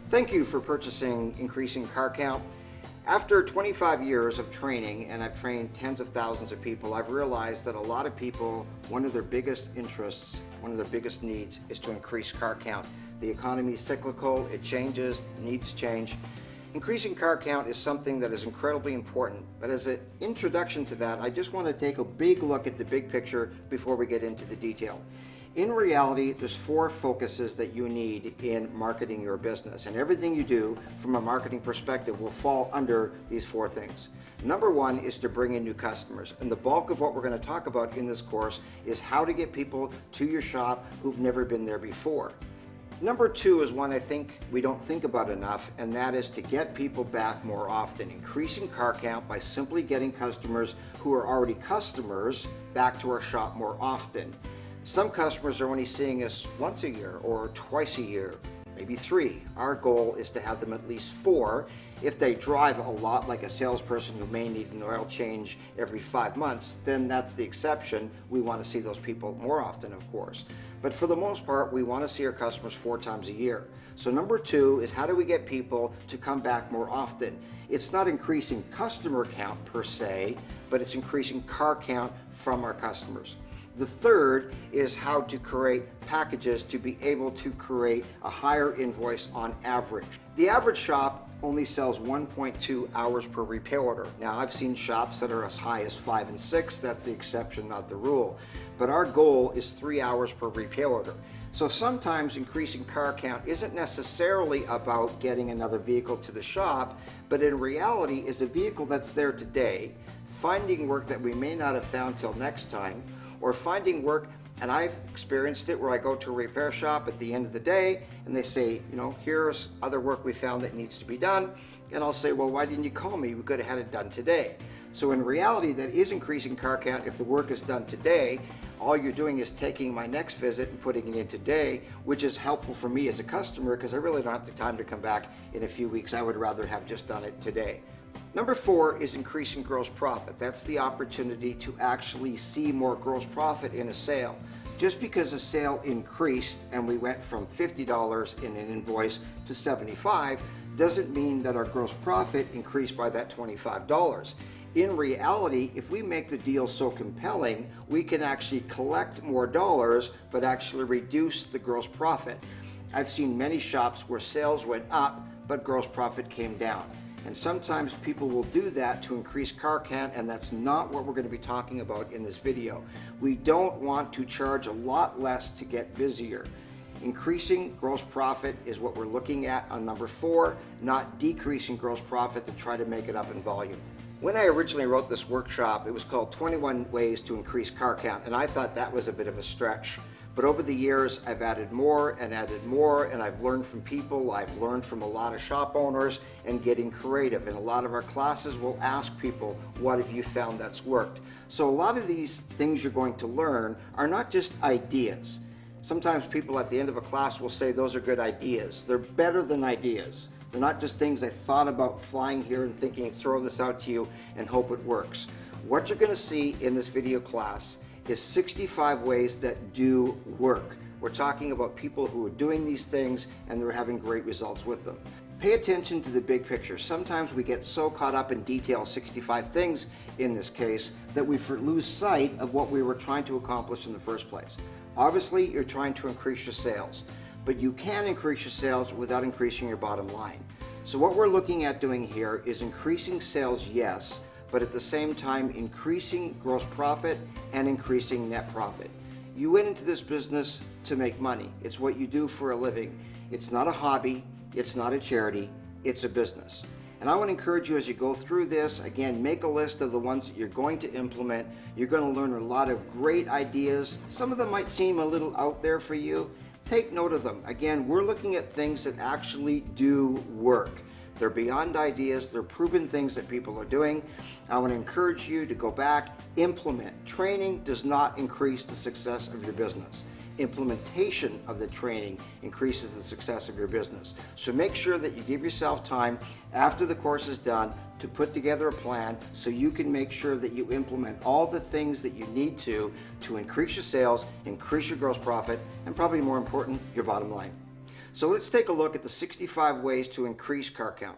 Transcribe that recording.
Thank you for purchasing Increasing Car Count. After 25 years of training, and I've trained tens of thousands of people, I've realized that a lot of people, one of their biggest interests, one of their biggest needs is to increase car count. The economy is cyclical, it changes, needs change. Increasing car count is something that is incredibly important, but as an introduction to that, I just want to take a big look at the big picture before we get into the detail. In reality, there's four focuses that you need in marketing your business, and everything you do from a marketing perspective will fall under these four things. Number one is to bring in new customers, and the bulk of what we're going to talk about in this course is how to get people to your shop who've never been there before. Number two is one I think we don't think about enough, and that is to get people back more often. Increasing car count by simply getting customers who are already customers back to our shop more often. Some customers are only seeing us once a year or twice a year, maybe three. Our goal is to have them at least four. If they drive a lot, like a salesperson who may need an oil change every 5 months, then that's the exception. We want to see those people more often, of course. But for the most part, we want to see our customers 4 times a year. So number two is how do we get people to come back more often? It's not increasing customer count per se, but it's increasing car count from our customers. The third is how to create packages to be able to create a higher invoice on average. The average shop only sells 1.2 hours per repair order. Now, I've seen shops that are as high as 5 and 6. That's the exception, not the rule. But our goal is 3 hours per repair order. So sometimes increasing car count isn't necessarily about getting another vehicle to the shop, but in reality is a vehicle that's there today, finding work that we may not have found till next time, or finding work, and I've experienced it where I go to a repair shop at the end of the day and they say, here's other work we found that needs to be done, and I'll say, well, why didn't you call me? We could have had it done today. So in reality, that is increasing car count. If the work is done today, all you're doing is taking my next visit and putting it in today, which is helpful for me as a customer because I really don't have the time to come back in a few weeks. I would rather have just done it today. Number four is increasing gross profit. That's the opportunity to actually see more gross profit in a sale. Just because a sale increased and we went from $50 in an invoice to $75 doesn't mean that our gross profit increased by that $25. In reality, if we make the deal so compelling, we can actually collect more dollars but actually reduce the gross profit. I've seen many shops where sales went up but gross profit came down. And sometimes people will do that to increase car count, and that's not what we're going to be talking about in this video. We don't want to charge a lot less to get busier. Increasing gross profit is what we're looking at on number four, not decreasing gross profit to try to make it up in volume. When I originally wrote this workshop, it was called 21 Ways to Increase Car Count, and I thought that was a bit of a stretch. But over the years, I've added more, and I've learned from people. I've learned from a lot of shop owners and getting creative. And a lot of our classes will ask people, what have you found that's worked? So a lot of these things you're going to learn are not just ideas. Sometimes people at the end of a class will say those are good ideas. They're better than ideas. They're not just things I thought about flying here and thinking, throw this out to you and hope it works. What you're going to see in this video class is 65 ways that do work. We're talking about people who are doing these things and they're having great results with them. Pay attention to the big picture. Sometimes we get so caught up in detail, 65 things in this case, that we lose sight of what we were trying to accomplish in the first place. Obviously, you're trying to increase your sales, but you can increase your sales without increasing your bottom line. So what we're looking at doing here is increasing sales, yes, but at the same time increasing gross profit and increasing net profit. You went into this business to make money. It's what you do for a living. It's not a hobby, it's not a charity, it's a business. And I want to encourage you as you go through this, again, make a list of the ones that you're going to implement. You're going to learn a lot of great ideas. Some of them might seem a little out there for you. Take note of them. Again, we're looking at things that actually do work. They're beyond ideas, they're proven things that people are doing. I want to encourage you to go back, implement. Training does not increase the success of your business. Implementation of the training increases the success of your business. So make sure that you give yourself time after the course is done to put together a plan so you can make sure that you implement all the things that you need to increase your sales, increase your gross profit, and probably more important, your bottom line. So let's take a look at the 65 ways to increase car count.